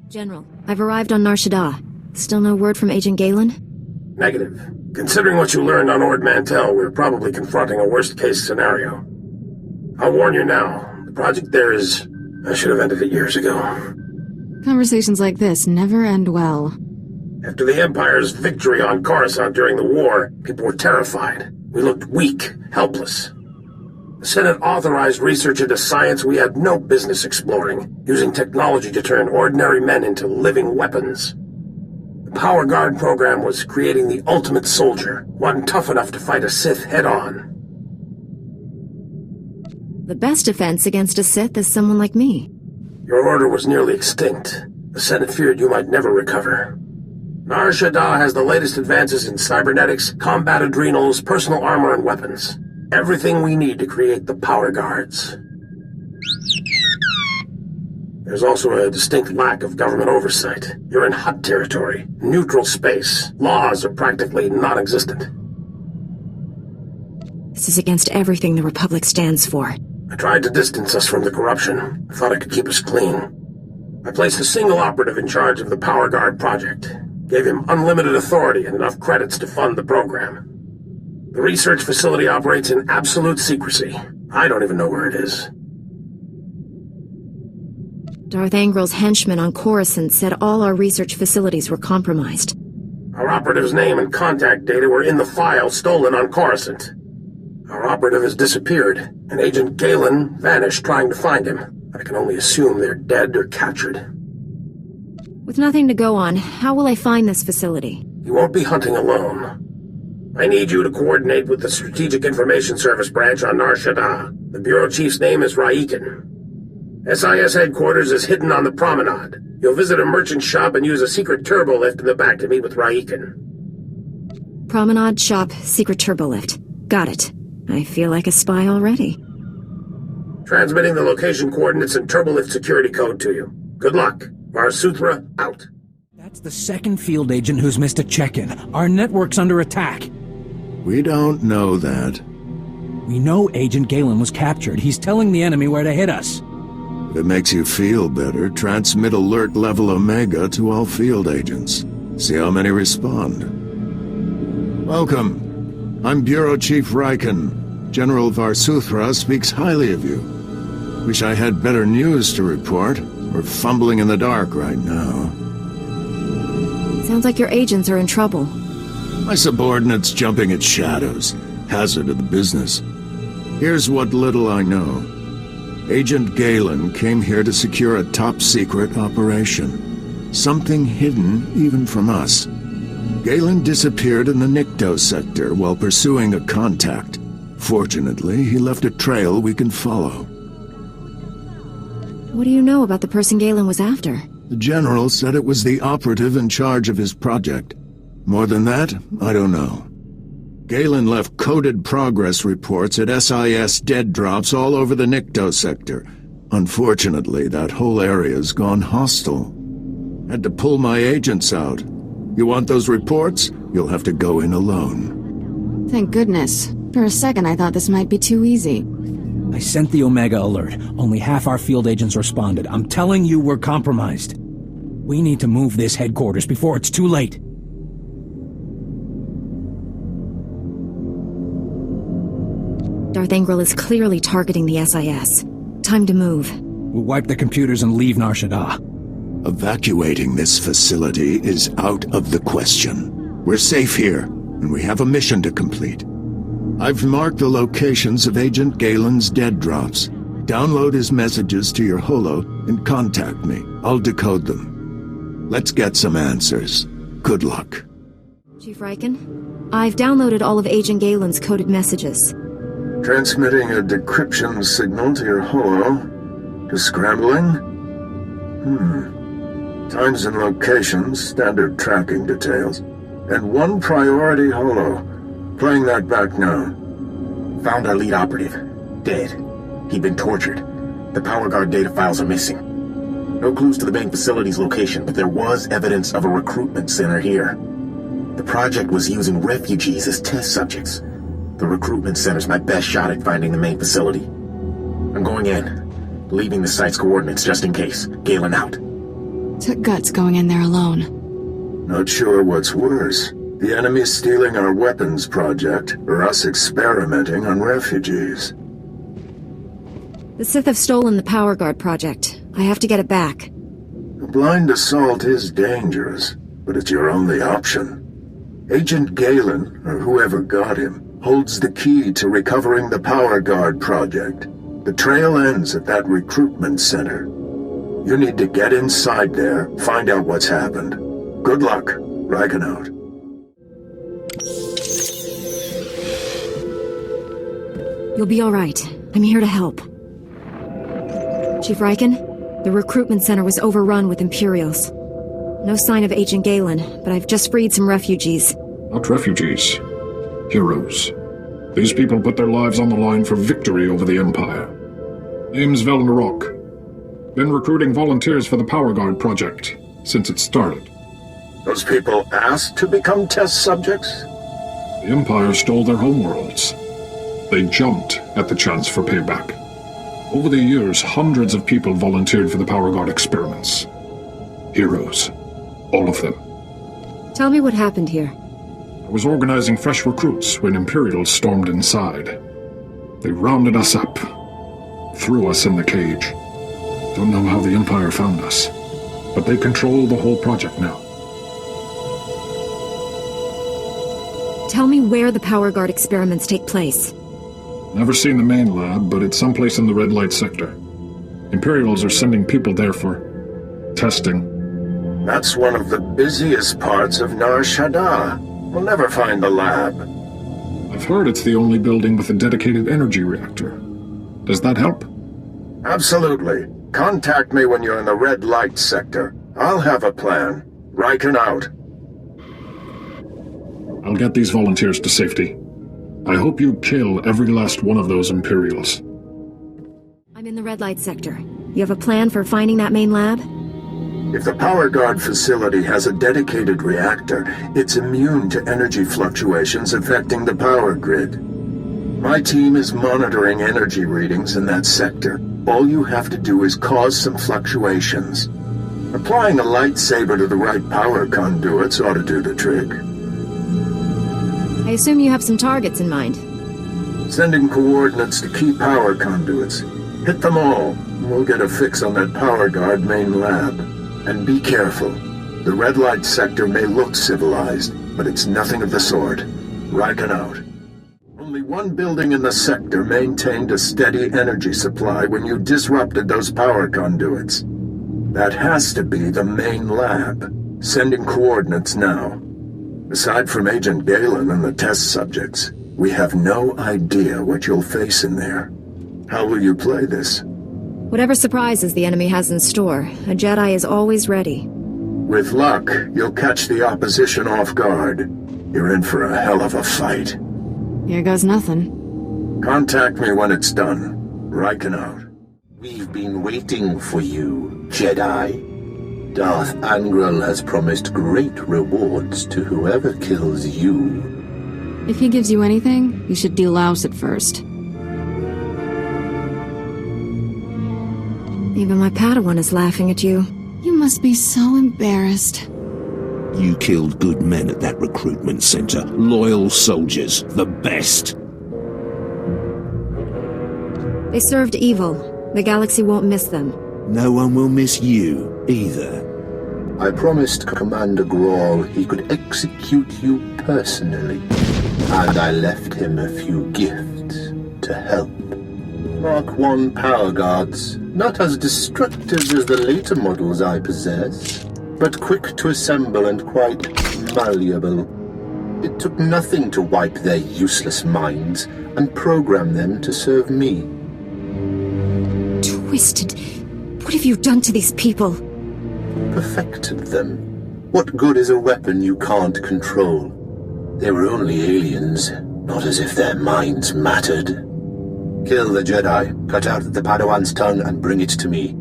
General, I've arrived on Shaddaa. Still no word from Agent Galen? Negative. Considering what you learned on Ord Mantell, we're probably confronting a worst-case scenario. I'll warn you now, the project there is... I should have ended it years ago. Conversations like this never end well. After the Empire's victory on Coruscant during the war, people were terrified. We looked weak, helpless. The Senate authorized research into science we had no business exploring, using technology to turn ordinary men into living weapons. The Power Guard program was creating the ultimate soldier, one tough enough to fight a Sith head-on. The best defense against a Sith is someone like me. Your order was nearly extinct. The Senate feared you might never recover. Nar Shaddaa has the latest advances in cybernetics, combat adrenals, personal armor, and weapons. Everything we need to create the Power Guards. There's also a distinct lack of government oversight. You're in hot territory, neutral space. Laws are practically non-existent. This is against everything the Republic stands for. I tried to distance us from the corruption. I thought I could keep us clean. I placed a single operative in charge of the Power Guard project. Gave him unlimited authority and enough credits to fund the program. The research facility operates in absolute secrecy. I don't even know where it is. Darth Angrel's henchmen on Coruscant said all our research facilities were compromised. Our operative's name and contact data were in the file stolen on Coruscant. Our operative has disappeared, and Agent Galen vanished trying to find him. I can only assume they're dead or captured. With nothing to go on, how will I find this facility? You won't be hunting alone. I need you to coordinate with the Strategic Information Service branch on Nar Shaddaa. The Bureau Chief's name is Raiken. SIS headquarters is hidden on the promenade. You'll visit a merchant shop and use a secret turbo lift in the back to meet with Raiken. Promenade shop, secret turbo lift. Got it. I feel like a spy already. Transmitting the location coordinates and turbolift security code to you. Good luck. SWTOR, out. That's the second field agent who's missed a check-in. Our network's under attack. We don't know that. We know Agent Galen was captured. He's telling the enemy where to hit us. If it makes you feel better, transmit alert level Omega to all field agents. See how many respond. Welcome. I'm Bureau Chief Raiken. General SWTOR speaks highly of you. Wish I had better news to report. We're fumbling in the dark right now. Sounds like your agents are in trouble. My subordinates jumping at shadows. Hazard of the business. Here's what little I know. Agent Galen came here to secure a top-secret operation. Something hidden even from us. Galen disappeared in the Nikto sector while pursuing a contact. Fortunately, he left a trail we can follow. What do you know about the person Galen was after? The General said it was the operative in charge of his project. More than that, I don't know. Galen left coded progress reports at SIS dead drops all over the Nikto sector. Unfortunately, that whole area's gone hostile. Had to pull my agents out. You want those reports? You'll have to go in alone. Thank goodness. For a second I thought this might be too easy. I sent the Omega alert. Only half our field agents responded. I'm telling you we're compromised. We need to move this headquarters before it's too late. Darth Angrel is clearly targeting the SIS. Time to move. We'll wipe the computers and leave Nar Shaddaa. Evacuating this facility is out of the question. We're safe here, and we have a mission to complete. I've marked the locations of Agent Galen's dead drops. Download his messages to your holo and contact me. I'll decode them. Let's get some answers. Good luck. Chief Raiken, I've downloaded all of Agent Galen's coded messages. Transmitting a decryption signal to your holo. To scrambling? Times and locations, standard tracking details. And one priority holo. Playing that back now. Found our lead operative. Dead. He'd been tortured. The Power Guard data files are missing. No clues to the main facility's location, but there was evidence of a recruitment center here. The project was using refugees as test subjects. The recruitment center's my best shot at finding the main facility. I'm going in. Leaving the site's coordinates just in case. Galen out. Took guts going in there alone. Not sure what's worse. The enemy stealing our weapons project, or us experimenting on refugees. The Sith have stolen the Power Guard project. I have to get it back. A blind assault is dangerous, but it's your only option. Agent Galen, or whoever got him, holds the key to recovering the Power Guard project. The trail ends at that recruitment center. You need to get inside there, find out what's happened. Good luck. Riken out. You'll be all right. I'm here to help. Chief Riken, the recruitment center was overrun with Imperials. No sign of Agent Galen, but I've just freed some refugees. Not refugees. Heroes. These people put their lives on the line for victory over the Empire. Name's Velnarok. Been recruiting volunteers for the Power Guard project since it started. Those people asked to become test subjects? The Empire stole their homeworlds. They jumped at the chance for payback. Over the years, hundreds of people volunteered for the Power Guard experiments. Heroes. All of them. Tell me what happened here. I was organizing fresh recruits when Imperials stormed inside. They rounded us up. Threw us in the cage. Don't know how the Empire found us, but they control the whole project now. Tell me where the Power Guard experiments take place. Never seen the main lab, but it's someplace in the red light sector. Imperials are sending people there for testing. That's one of the busiest parts of Nar Shaddaa. We'll never find the lab. I've heard it's the only building with a dedicated energy reactor. Does that help? Absolutely. Contact me when you're in the red light sector. I'll have a plan. Riken out. I'll get these volunteers to safety. I hope you kill every last one of those Imperials. I'm in the red light sector. You have a plan for finding that main lab? If the Power Guard facility has a dedicated reactor, it's immune to energy fluctuations affecting the power grid. My team is monitoring energy readings in that sector. All you have to do is cause some fluctuations. Applying a lightsaber to the right power conduits ought to do the trick. I assume you have some targets in mind. Sending coordinates to key power conduits. Hit them all, and we'll get a fix on that Power Guard main lab. And be careful. The red light sector may look civilized, but it's nothing of the sort. Riken out. Only one building in the sector maintained a steady energy supply when you disrupted those power conduits. That has to be the main lab. Sending coordinates now. Aside from Agent Galen and the test subjects, we have no idea what you'll face in there. How will you play this? Whatever surprises the enemy has in store, a Jedi is always ready. With luck, you'll catch the opposition off guard. You're in for a hell of a fight. Here goes nothing. Contact me when it's done. Riken out. We've been waiting for you, Jedi. Darth Angral has promised great rewards to whoever kills you. If he gives you anything, you should delouse it first. Even my Padawan is laughing at you. You must be so embarrassed. You killed good men at that recruitment center. Loyal soldiers. The best. They served evil. The galaxy won't miss them. No one will miss you, either. I promised Commander Grawl he could execute you personally, and I left him a few gifts to help. Mark I power guards, not as destructive as the later models I possess, but quick to assemble and quite malleable. It took nothing to wipe their useless minds and program them to serve me. Twisted. What have you done to these people? Perfected them. What good is a weapon you can't control? They were only aliens, not as if their minds mattered. Kill the Jedi, cut out the Padawan's tongue, and bring it to me.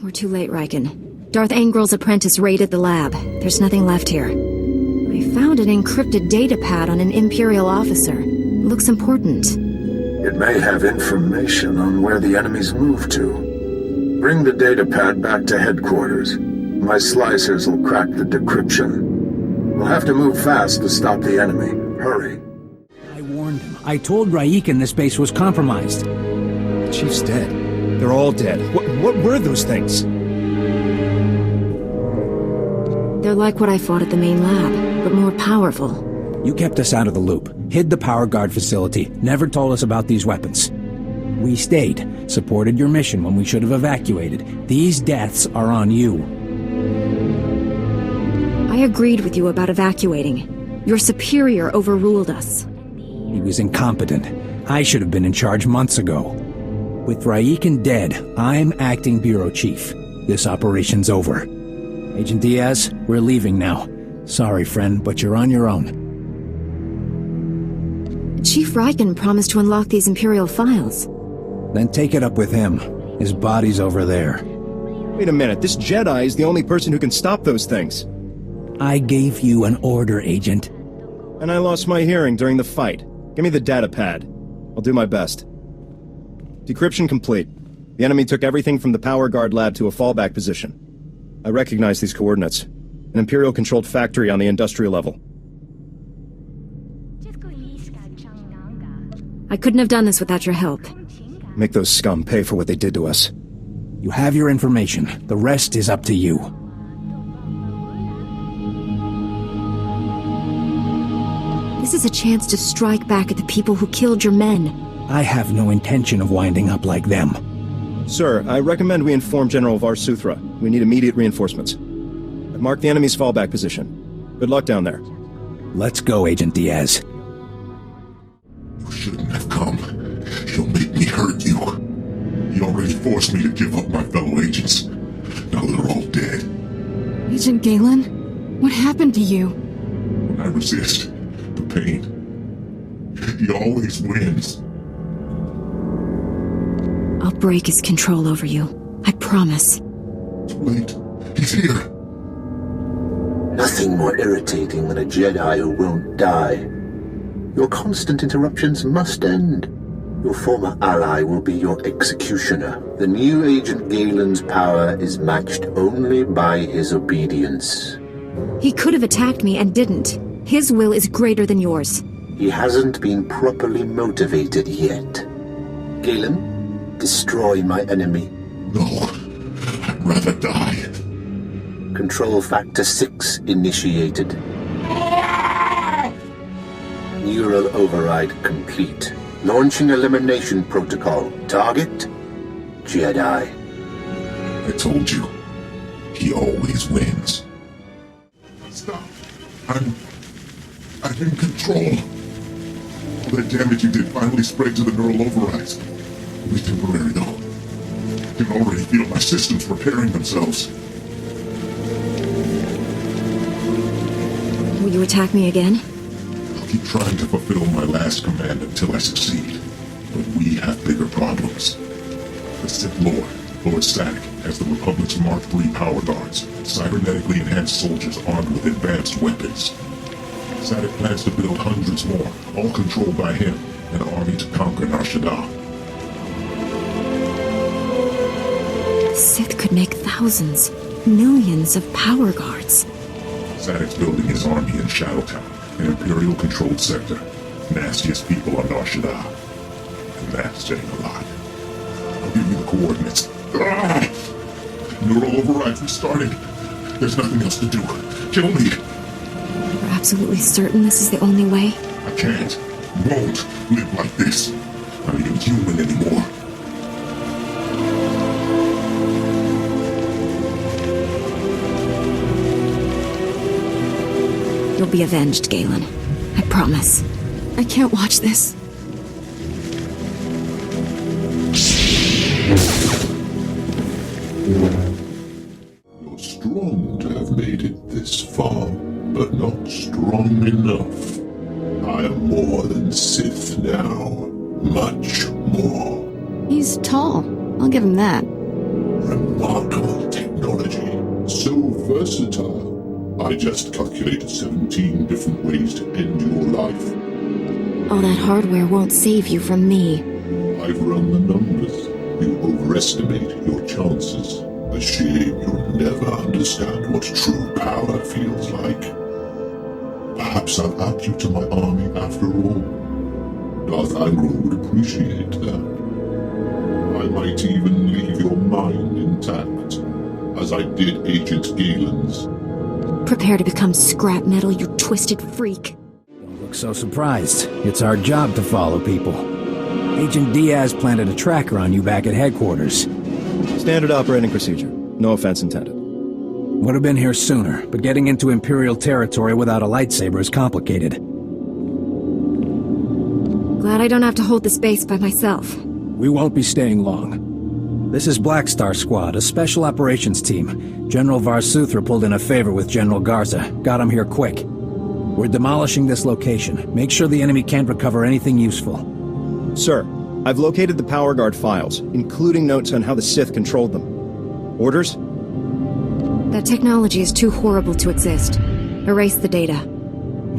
We're too late, Riken. Darth Angral's apprentice raided the lab. There's nothing left here. I found an encrypted data pad on an Imperial officer. Looks important. It may have information on where the enemies moved to. Bring the data pad back to headquarters. My slicers will crack the decryption. We'll have to move fast to stop the enemy. Hurry. I warned him. I told Raikin this base was compromised. The Chief's dead. They're all dead. What were those things? They're like what I fought at the main lab, but more powerful. You kept us out of the loop, hid the power guard facility, never told us about these weapons. We stayed, supported your mission when we should have evacuated. These deaths are on you. I agreed with you about evacuating. Your superior overruled us. He was incompetent. I should have been in charge months ago. With Raikin dead, I'm acting bureau chief. This operation's over. Agent Diaz, we're leaving now. Sorry, friend, but you're on your own. Chief Raikin promised to unlock these Imperial files. Then take it up with him. His body's over there. Wait a minute, this Jedi is the only person who can stop those things. I gave you an order, Agent. And I lost my hearing during the fight. Give me the data pad. I'll do my best. Decryption complete. The enemy took everything from the power guard lab to a fallback position. I recognize these coordinates. An Imperial-controlled factory on the industrial level. I couldn't have done this without your help. Make those scum pay for what they did to us. You have your information. The rest is up to you. This is a chance to strike back at the people who killed your men. I have no intention of winding up like them. Sir, I recommend we inform General SWTOR. We need immediate reinforcements. I've marked the enemy's fallback position. Good luck down there. Let's go, Agent Diaz. You shouldn't have come. You'll make me hurt you. You already forced me to give up my fellow agents. Now they're all dead. Agent Galen? What happened to you? When I resist the pain, he always wins. I'll break his control over you. I promise. Too late. He's here. Nothing more irritating than a Jedi who won't die. Your constant interruptions must end. Your former ally will be your executioner. The new Agent Galen's power is matched only by his obedience. He could have attacked me and didn't. His will is greater than yours. He hasn't been properly motivated yet. Galen, destroy my enemy. No, I'd rather die. Control Factor 6 initiated. Neural override complete. Launching elimination protocol. Target? Jedi. I told you. He always wins. Stop. I'm in control. All that damage you did finally spread to the neural overrides. Only temporary, though. I can already feel my systems repairing themselves. Will you attack me again? I'll keep trying to fulfill my last command until I succeed. But we have bigger problems. The Sith Lord, Lord Static, has the Republic's Mark III power guards, cybernetically enhanced soldiers armed with advanced weapons. Static plans to build hundreds more, all controlled by him, an army to conquer Shaddaa. The Sith could make thousands, millions of power guards. Static's building his army in Shaddaa, an Imperial-controlled sector. Nastiest people on Shaddaa. And that's saying a lot. I'll give you the coordinates. Neural overrides restarting. There's nothing else to do. Kill me. You're absolutely certain this is the only way? I can't, won't live like this. Not even human anymore. You'll be avenged, Galen. I promise. I can't watch this. You're strong to have made it this far, but not strong enough. I am more than Sith now. Much more. He's tall. I'll give him that. Remarkable technology. So versatile. I just calculated 17 different ways to end your life. All that hardware won't save you from me. I've run the numbers. You overestimate your chances. A shame you'll never understand what true power feels like. Perhaps I'll add you to my army after all. Darth Angro would appreciate that. I might even leave your mind intact, as I did Agent Galen's. Prepare to become scrap metal, you twisted freak. Don't look so surprised. It's our job to follow people. Agent Diaz planted a tracker on you back at headquarters. Standard operating procedure. No offense intended. Would have been here sooner, but getting into Imperial territory without a lightsaber is complicated. Glad I don't have to hold this base by myself. We won't be staying long. This is Black Star Squad, a special operations team. General Varsuthra pulled in a favor with General Garza. Got him here quick. We're demolishing this location. Make sure the enemy can't recover anything useful. Sir, I've located the Power Guard files, including notes on how the Sith controlled them. Orders? That technology is too horrible to exist. Erase the data.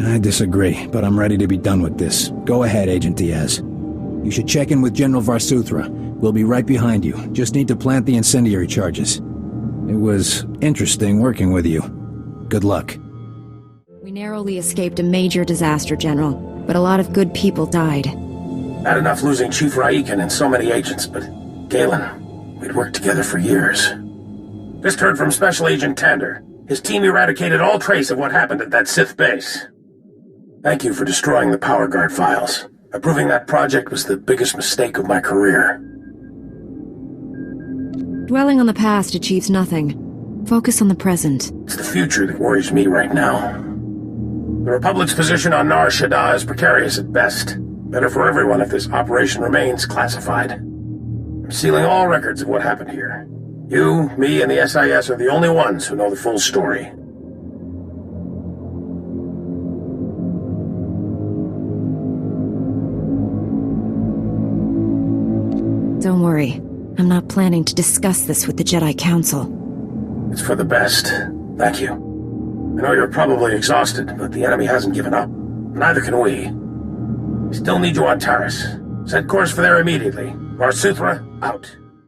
I disagree, but I'm ready to be done with this. Go ahead, Agent Diaz. You should check in with General Varsuthra. We'll be right behind you. Just need to plant the incendiary charges. It was interesting working with you. Good luck. We narrowly escaped a major disaster, General, but a lot of good people died. Bad enough losing Chief Raiken and so many agents, but Galen, we'd worked together for years. Just heard from Special Agent Tander. His team eradicated all trace of what happened at that Sith base. Thank you for destroying the Power Guard files. Approving that project was the biggest mistake of my career. Dwelling on the past achieves nothing. Focus on the present. It's the future that worries me right now. The Republic's position on Nar Shaddaa is precarious at best. Better for everyone if this operation remains classified. I'm sealing all records of what happened here. You, me, and the SIS are the only ones who know the full story. Don't worry. I'm not planning to discuss this with the Jedi Council. It's for the best. Thank you. I know you're probably exhausted, but the enemy hasn't given up. Neither can we. We still need you on Taris. Set course for there immediately. Varsuthra, out.